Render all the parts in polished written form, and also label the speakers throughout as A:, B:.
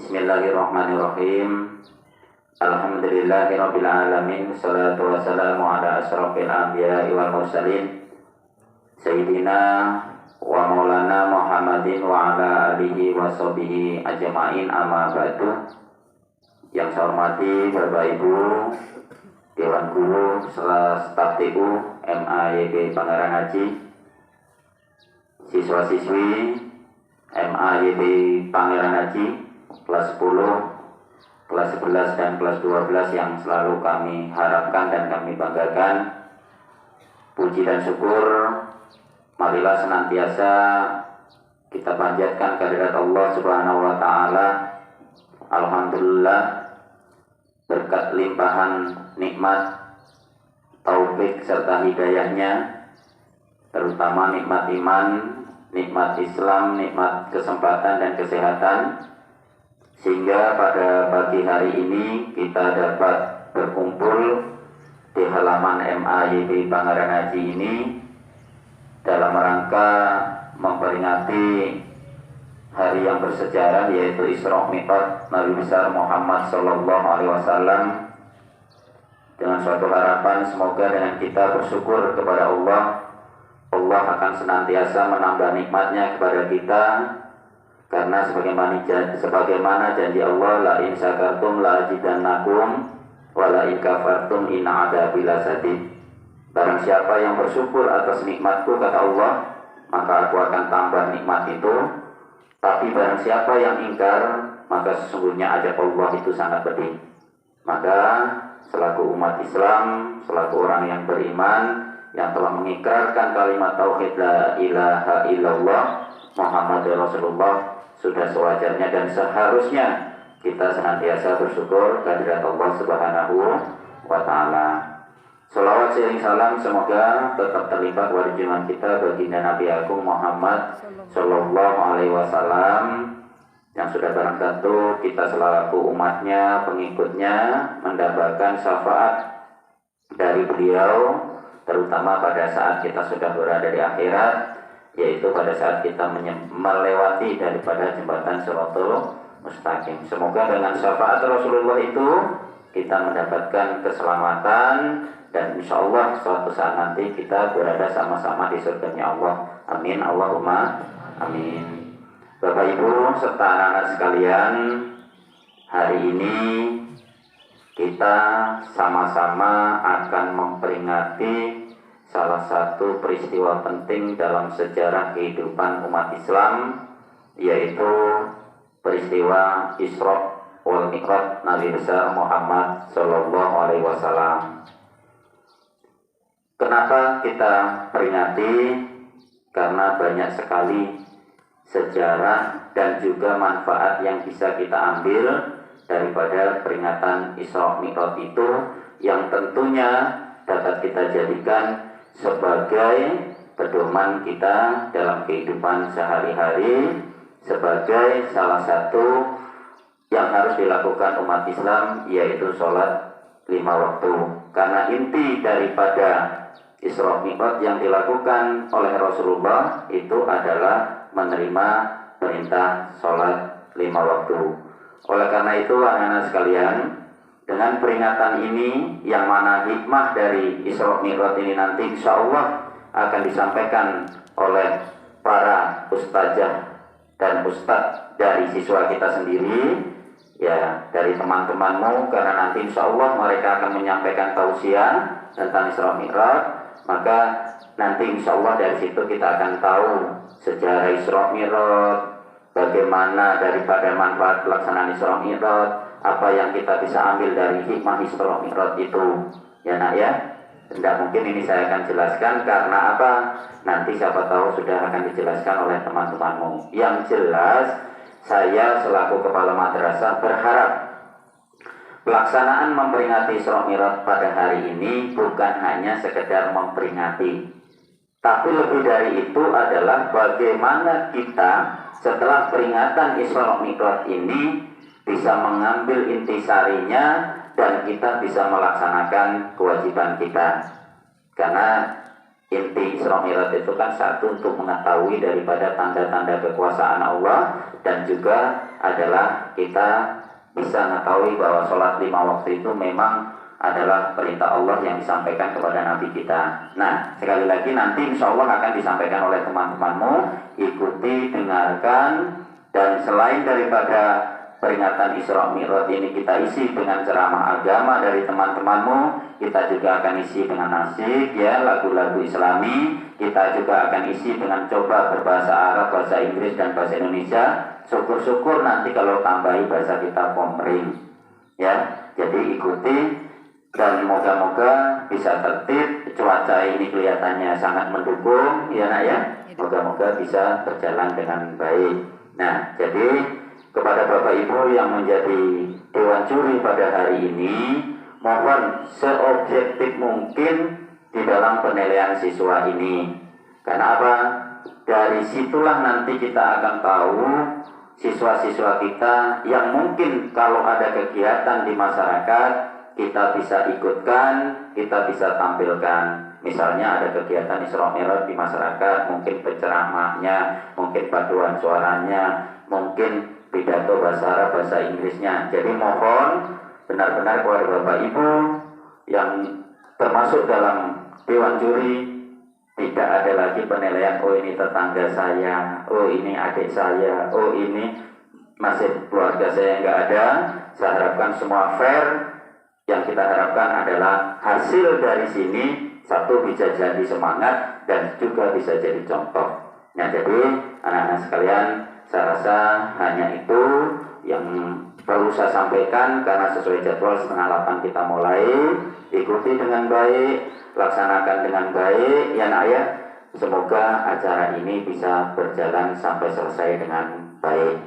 A: Bismillahirrahmanirrahim. Alhamdulillahirabbil alamin. Wassalatu wassalamu ala asyrofil anbiya'i wal mursalin Sayyidina wa maulana Muhammadin wa ala alihi wa sahbihi ajma'in, amma ba'du. Yang saya hormati Bapak Ibu Dewan Guru Staf TU MAYB Pangerang Haji, siswa-siswi MAYB Pangerang Haji kelas 10, kelas 11 dan kelas 12 yang selalu kami harapkan dan kami banggakan. Puji dan syukur marilah senantiasa kita panjatkan kehadirat Allah Subhanahu wa taala. Alhamdulillah, berkat limpahan nikmat, taufik serta hidayahnya, terutama nikmat iman, nikmat Islam, nikmat kesempatan dan kesehatan, sehingga pada pagi hari ini kita dapat berkumpul di halaman MAYB Pangerang Haji ini dalam rangka memperingati hari yang bersejarah, yaitu Isra Mi'raj Nabi besar Muhammad Sallallahu Alaihi Wasallam, dengan suatu harapan semoga dengan kita bersyukur kepada Allah, Allah akan senantiasa menambah nikmatnya kepada kita. Karena sebagaimana janji Allah, la in syakartum la azidannakum wa la in kafartum inna adzabi lasyadid. Barang siapa yang bersyukur atas nikmatku, kata Allah, maka aku akan tambah nikmat itu. Tapi barang siapa yang ingkar, maka sesungguhnya azab Allah itu sangat pedih. Maka selaku umat Islam, selaku orang yang beriman, yang telah mengikrarkan kalimat tauhid la ilaha illallah Muhammadur Rasulullah, sudah sewajarnya dan seharusnya kita senantiasa bersyukur kehadirat Allah Subhanahu wa taala. Shalawat sering salam semoga tetap terlimpah kepada junjungan kita baginda Nabi Agung Muhammad Sallallahu Alaihi Wasallam, yang sudah barang tentu kita selaku umatnya, pengikutnya, mendapatkan syafaat dari beliau, terutama pada saat kita sudah berada di akhirat, yaitu pada saat kita melewati daripada jembatan Shirathul Mustaqim. Semoga dengan syafaat Rasulullah itu kita mendapatkan keselamatan, dan insya Allah suatu saat nanti kita berada sama-sama di surganya Allah. Amin, Allahumma amin. Bapak Ibu serta anak-anak sekalian, hari ini kita sama-sama akan memperingati salah satu peristiwa penting dalam sejarah kehidupan umat Islam, yaitu peristiwa Isra wal Mi'raj Nabi besar Muhammad Sallallahu Alaihi Wasallam. Kenapa kita peringati? Karena banyak sekali sejarah dan juga manfaat yang bisa kita ambil daripada peringatan Isra Mi'raj itu, yang tentunya dapat kita jadikan sebagai pedoman kita dalam kehidupan sehari-hari, sebagai salah satu yang harus dilakukan umat Islam, yaitu sholat 5 waktu. Karena inti daripada Isra Mi'raj yang dilakukan oleh Rasulullah itu adalah menerima perintah sholat 5 waktu. Oleh karena itu, anak-anak sekalian, dengan peringatan ini, yang mana hikmah dari Isra Mi'raj ini nanti insya Allah akan disampaikan oleh para ustazah dan ustadz dari siswa kita sendiri, ya, dari teman-temanmu, karena nanti insya Allah mereka akan menyampaikan tausiah tentang Isra Mi'raj. Maka nanti insya Allah dari situ kita akan tahu sejarah Isra Mi'raj, bagaimana daripada manfaat pelaksanaan Isra Mi'raj, apa yang kita bisa ambil dari hikmah Isra Mi'raj itu, ya nak ya. Tidak mungkin ini saya akan jelaskan, karena apa? Nanti siapa tahu sudah akan dijelaskan oleh teman-temanmu. Yang jelas, saya selaku kepala madrasah berharap pelaksanaan memperingati Isra Mi'raj pada hari ini bukan hanya sekedar memperingati, tapi lebih dari itu adalah bagaimana kita setelah peringatan Isra Mi'raj ini bisa mengambil intisarinya dan kita bisa melaksanakan kewajiban kita. Karena inti Isra Mi'raj itu kan satu untuk mengetahui daripada tanda-tanda kekuasaan Allah, dan juga adalah kita bisa mengetahui bahwa sholat 5 waktu itu memang adalah perintah Allah yang disampaikan kepada Nabi kita. Nah, sekali lagi nanti insya Allah akan disampaikan oleh teman-temanmu, ikuti, dengarkan, dan selain daripada peringatan Isra Mi'raj ini kita isi dengan ceramah agama dari teman-temanmu, kita juga akan isi dengan nasyid, ya, lagu-lagu Islami, kita juga akan isi dengan coba berbahasa Arab, bahasa Inggris, dan bahasa Indonesia. Syukur-syukur nanti kalau tambahi bahasa kita Komering, ya. Jadi ikuti, dan moga-moga bisa tertib. Cuaca ini kelihatannya sangat mendukung, ya nak ya. Moga-moga bisa berjalan dengan baik. Nah, jadi kepada Bapak Ibu yang menjadi Dewan Juri pada hari ini, mohon seobjektif mungkin di dalam penilaian siswa ini. Karena apa? Dari situlah nanti kita akan tahu siswa-siswa kita yang mungkin kalau ada kegiatan di masyarakat kita bisa ikutkan, kita bisa tampilkan. Misalnya ada kegiatan Isra Mi'raj di masyarakat, mungkin penceramahnya, mungkin paduan suaranya, mungkin pidato bahasa Arab, bahasa Inggrisnya. Jadi mohon benar-benar kepada Bapak Ibu yang termasuk dalam Dewan Juri, tidak ada lagi penilaian, oh ini tetangga saya, oh ini adik saya, oh ini masih keluarga saya, nggak ada. Saya harapkan semua fair. Yang kita harapkan adalah hasil dari sini satu bisa jadi semangat dan juga bisa jadi contoh. Nah, jadi anak-anak sekalian, saya rasa hanya itu yang perlu saya sampaikan, karena sesuai jadwal 7:30 kita mulai. Ikuti dengan baik, laksanakan dengan baik, ya nak ya. Semoga acara ini bisa berjalan sampai selesai dengan baik.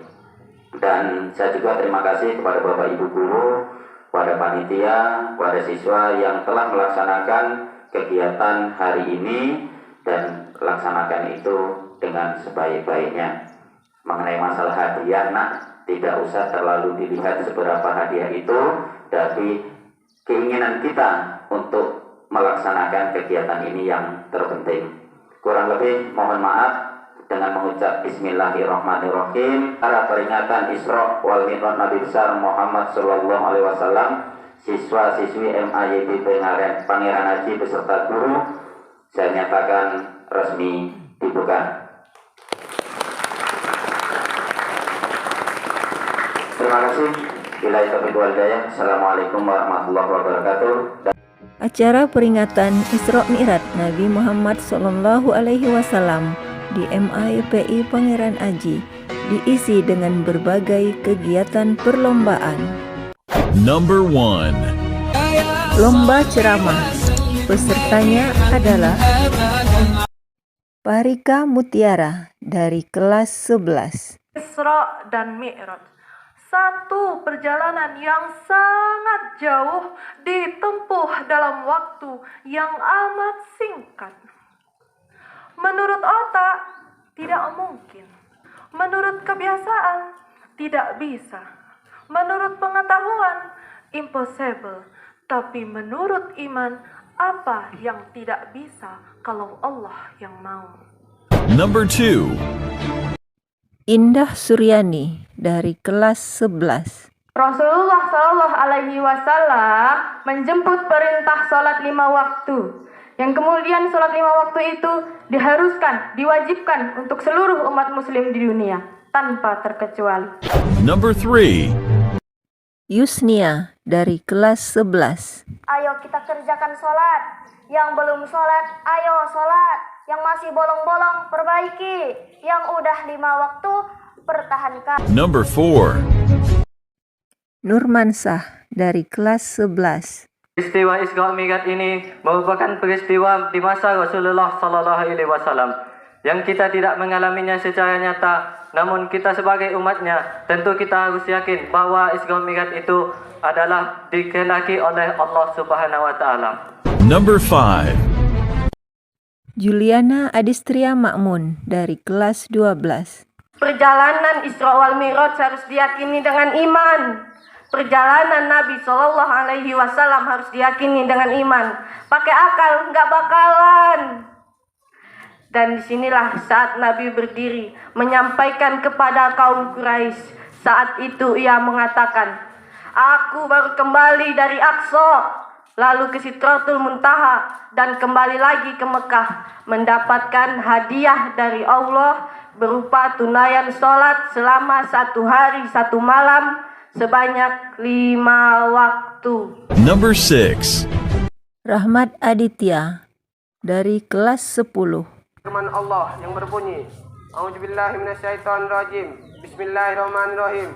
A: Dan saya juga terima kasih kepada Bapak Ibu Guru, pada panitia, pada siswa yang telah melaksanakan kegiatan hari ini, dan laksanakan itu dengan sebaik-baiknya. Mengenai masalah hadiah, nak, tidak usah terlalu dilihat seberapa hadiah itu, tapi keinginan kita untuk melaksanakan kegiatan ini yang terpenting. Kurang lebih mohon maaf. Dengan mengucap Bismillahirrahmanirrahim, para peringatan Isra wal Mi'raj Nabi besar Muhammad Sallallahu Alaihi Wasallam, siswa-siswi MAYB Pangeran Haji beserta guru, saya nyatakan resmi dibuka. Terima kasih. Bila taufiq wal hidayah. Assalamualaikum warahmatullahi wabarakatuh.
B: Acara peringatan Isra Mi'raj Nabi Muhammad Sallallahu Alaihi Wasallam di MAYPI Pangeran Aji diisi dengan berbagai kegiatan perlombaan.
C: Number 1.
B: Lomba ceramah. Pesertanya adalah Parika Mutiara dari kelas 11.
D: Isra dan Mi'raj, satu perjalanan yang sangat jauh ditempuh dalam waktu yang amat singkat. Menurut otak, tidak mungkin. Menurut kebiasaan, tidak bisa. Menurut pengetahuan, impossible. Tapi menurut iman, apa yang tidak bisa kalau Allah yang mau.
C: Number 2.
B: Indah Suryani dari kelas 11.
D: Rasulullah Shallallahu Alaihi Wasallam menjemput perintah sholat 5 waktu, yang kemudian sholat 5 waktu itu diharuskan, diwajibkan untuk seluruh umat muslim di dunia tanpa terkecuali.
C: Number 3.
B: Yusnia dari kelas 11.
E: Ayo kita kerjakan sholat. Yang belum sholat, ayo sholat. Yang masih bolong-bolong, perbaiki. Yang udah 5 waktu, pertahankan.
C: Number 4.
B: Nurmansah dari kelas 11.
F: Peristiwa Isra Mi'raj ini merupakan peristiwa di masa Rasulullah Sallallahu Alaihi Wasallam yang kita tidak mengalaminya secara nyata, namun kita sebagai umatnya tentu kita harus yakin bahwa Isra Mi'raj itu adalah dikehendaki oleh Allah Subhanahu Wa Taala.
C: Number 5.
B: Juliana Adistria Makmun dari kelas 12.
D: Perjalanan Isra wal Mi'raj harus diyakini dengan iman. Perjalanan Nabi Shallallahu Alaihi Wasallam harus diyakini dengan iman. Pakai akal nggak bakalan. Dan disinilah saat Nabi berdiri menyampaikan kepada kaum Quraisy. Saat itu ia mengatakan, aku baru kembali dari Aqsa, lalu ke Sidratul Muntaha, dan kembali lagi ke Mekah, mendapatkan hadiah dari Allah berupa tunaian sholat selama 1 hari 1 malam sebanyak 5 waktu.
C: Number 6.
B: Rahmat Aditya dari kelas 10.
G: Firman Allah yang berbunyi, A'udzubillahi minasyaitonirrajim. Bismillahirrahmanirrahim.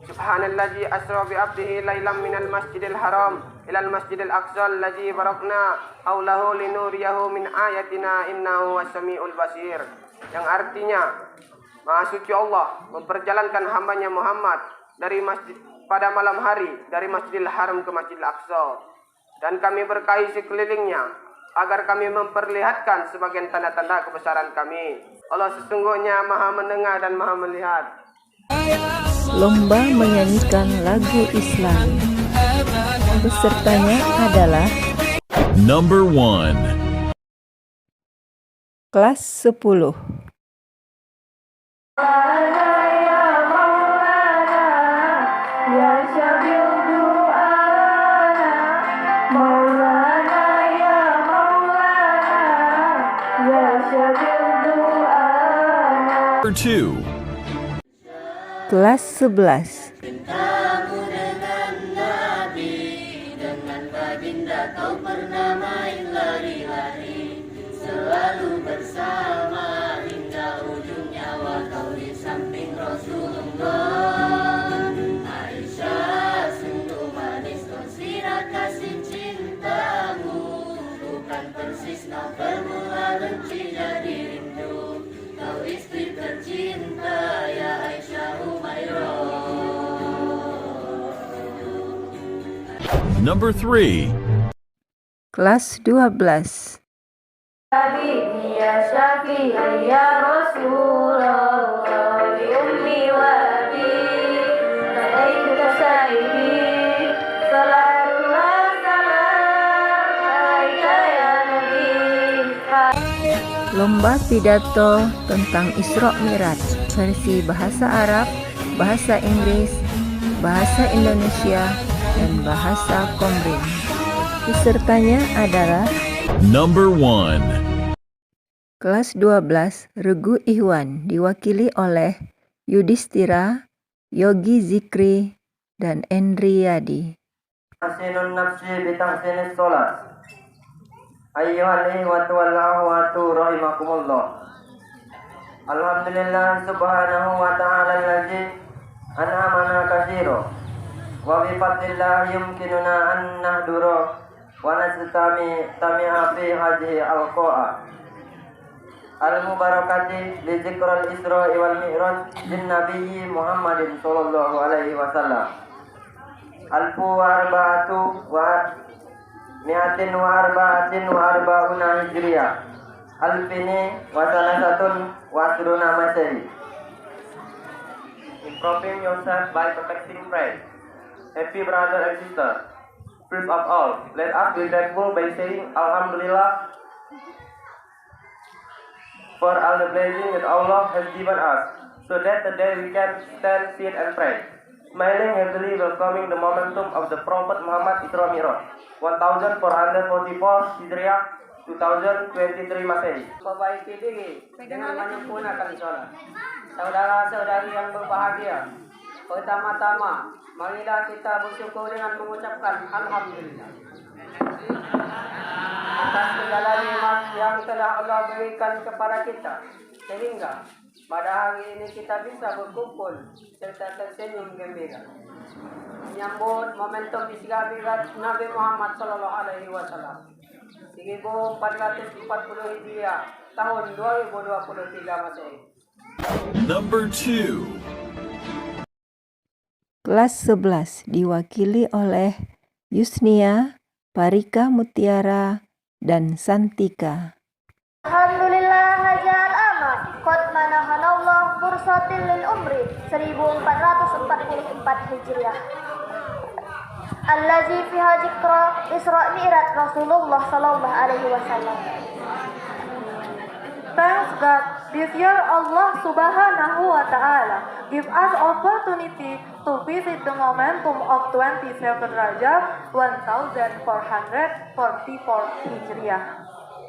G: Subhanallazi asra bi 'abdihi lailan minal masjidil haram ilal masjidil aqsa allazi barakna haulahu linuriyahu min ayatina innahu was-sami'ul basir. Yang artinya, Maha suci Allah memperjalankan hambanya Muhammad dari masjid pada malam hari dari Masjidil Haram ke Masjidil Aqsa, dan kami berkahi sekelilingnya agar kami memperlihatkan sebagian tanda-tanda kebesaran kami. Allah sesungguhnya Maha mendengar dan Maha melihat.
B: Lomba menyanyikan lagu Islam. Pesertanya adalah
C: Number 1.
B: kelas 10.
C: Number 2.
B: Kelas 11.
C: Number 3.
B: Kelas 12.
D: Ya Syafi'i ya Rasulullah bi ummi wa abi alaika sayyidi salatullah salam alaika ya nabi.
B: Lomba pidato tentang Isra Mi'raj versi bahasa Arab, bahasa Inggris, bahasa Indonesia, dan bahasa Komrin. Pesertanya adalah
C: Number 1.
B: kelas 12 Regu Ihwan diwakili oleh Yudhistira, Yogi Zikri, dan Endriyadi.
F: Tahsinun nafsi bitahsinis sholat. Ayyuhal ihwatu wal akhwatu rahimakumullah. Alhamdulillah subhanahu wa ta'ala allazi an'amana katsira wa bi fadlillah yumkinuna an nahdura wa nastami'a fi hadhihi al-qa'a al-mubarakati li dzikril Isra'i wal Mi'raj din Nabiyyi Muhammadin sallallahu alaihi wasallam. Alfu arba'atu wa mi'atin wa arba'atin wa arba'una hijriyah. Alfini wa sanasatun wa asruna masehi. Improving yourself by protecting pride. Happy brother and sister. First of all, let us be thankful by saying Alhamdulillah for all the blessings that Allah has given us, so that today we can stand, sit, and pray, smiling happily, welcoming the momentum of the Prophet Muhammad Isra Mi'raj, 1444 Hijriah, 2023 Masehi. Perbaiki diri dengan menyempurnakan sholat. Saudara-saudari yang berbahagia, pertama-tama, marilah kita bersyukur dengan mengucapkan Alhamdulillah atas segala nikmat yang telah Allah berikan kepada kita, sehingga pada hari ini kita bisa berkumpul serta tersenyum gembira menyambut momentum Isra Mi'raj Nabi Muhammad sallallahu alaihi wasallam 1440 Hijriah tahun 2023 Masehi.
C: Number 2.
B: Kelas 11 diwakili oleh Yusnia, Parika Mutiara, dan Santika.
E: Alhamdulillah hajal amat qad manahanallah fursatil lil umri 1444 Hijriah allazi fiha dzikra Isra Mi'raj Rasulullah sallallahu alaihi wasallam.
H: Thanks God, this year Allah Subhanahu wa Ta'ala give us opportunity to visit the momentum of 27 Rajab 1444 Hijriah,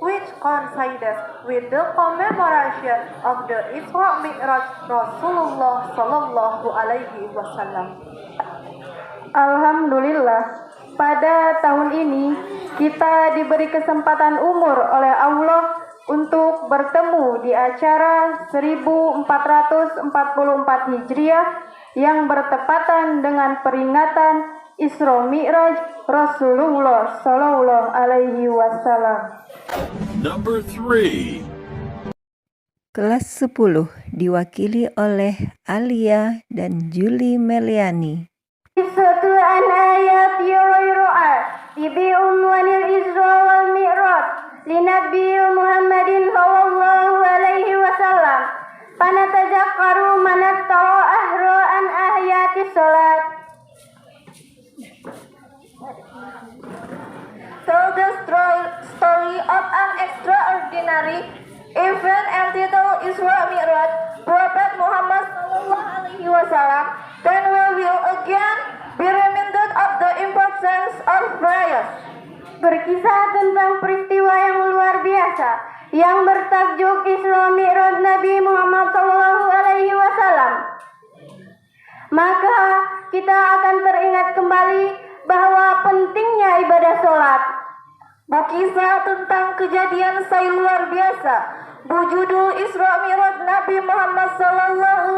H: which coincides with the commemoration of the Isra Mi'raj Rasulullah Sallallahu Alaihi Wasallam.
D: Alhamdulillah, pada tahun ini kita diberi kesempatan umur oleh Allah untuk bertemu di acara 1444 Hijriah yang bertepatan dengan peringatan Isra Mi'raj Rasulullah Sallallahu Alaihi Wasallam.
C: Number 3.
B: Kelas 10 diwakili oleh Alia dan Julie Meliani.
E: Satu ayat Yoro'a Tibi unwanil Isra wal Mi'raj Linabi Muhammadin sallallahu alaihi wasallam Panatajakkaru manattara ahro'an ayati salat.
H: Tell the story of an extraordinary event entitled Isra Mi'raj, Prophet Muhammad sallallahu alaihi wasallam. Then we will again be reminded of the importance of prayer.
E: Berkisah tentang peristiwa yang luar biasa yang bertajuk Isra Mi'raj Nabi Muhammad sallallahu alaihi wasallam. Maka kita akan teringat kembali bahwa pentingnya ibadah sholat.
H: Berkisah tentang kejadian yang luar biasa berjudul Isra Mi'raj Nabi Muhammad sallallahu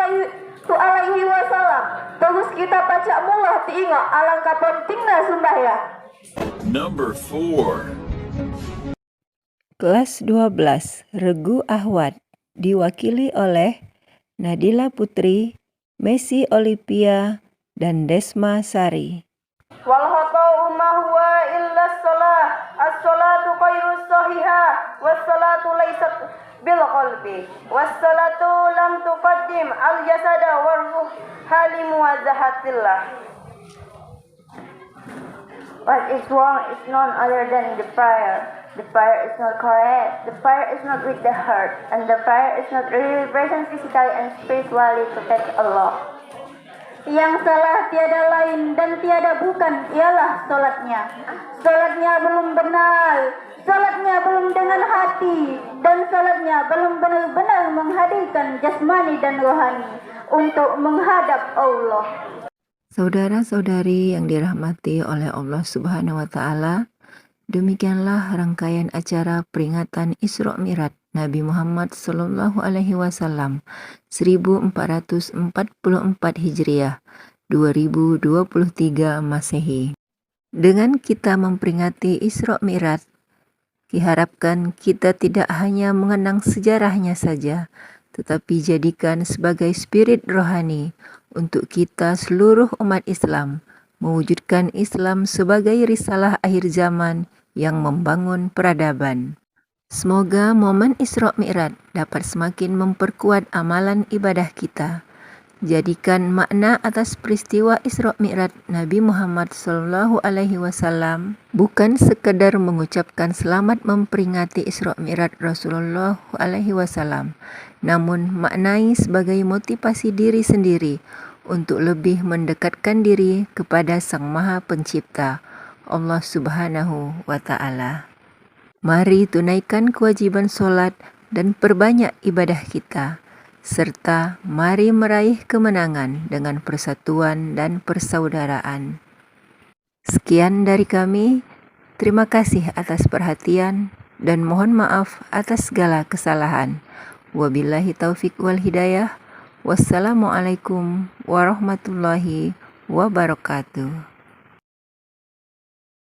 H: alaihi wasallam. Terus kita baca mula diingat alangkah pentingnya sembahyang.
C: Number 4.
B: Kelas 12 Regu Ahwat diwakili oleh Nadila Putri, Messi Olivia, dan Desma Sari.
H: Wal khata'u ma huwa illa shalah. As-salatu khairus sahihah. Was-salatu laysat bil qalbi. Was-salatu lam tuqaddim al-jasada war-ruh halimu wazahatillah.
E: What is wrong is none other than the prayer. The prayer is not correct. The prayer is not with the heart. And the prayer is not really present physically and spiritually to thank Allah.
H: Yang salah tiada lain dan tiada bukan ialah solatnya. Solatnya belum benar. Solatnya belum dengan hati. Dan solatnya belum benar-benar menghadirkan jasmani dan rohani untuk menghadap Allah.
B: Saudara-saudari yang dirahmati oleh Allah Subhanahu wa Ta'ala, demikianlah rangkaian acara peringatan Isra Mi'raj Nabi Muhammad sallallahu alaihi wasallam 1444 Hijriah 2023 Masehi. Dengan kita memperingati Isra Mi'raj, diharapkan kita tidak hanya mengenang sejarahnya saja, tetapi jadikan sebagai spirit rohani untuk kita seluruh umat Islam, mewujudkan Islam sebagai risalah akhir zaman yang membangun peradaban. Semoga momen Isra Mi'raj dapat semakin memperkuat amalan ibadah kita. Jadikan makna atas peristiwa Isra Mi'raj Nabi Muhammad sallallahu alaihi wasallam bukan sekedar mengucapkan selamat memperingati Isra Mi'raj Rasulullah alaihi wasallam, namun maknai sebagai motivasi diri sendiri untuk lebih mendekatkan diri kepada Sang Maha Pencipta, Allah Subhanahu wa Ta'ala. Mari tunaikan kewajiban sholat dan perbanyak ibadah kita, serta mari meraih kemenangan dengan persatuan dan persaudaraan. Sekian dari kami, terima kasih atas perhatian dan mohon maaf atas segala kesalahan. Wabillahi taufik wal hidayah. Wassalamualaikum warahmatullahi wabarakatuh.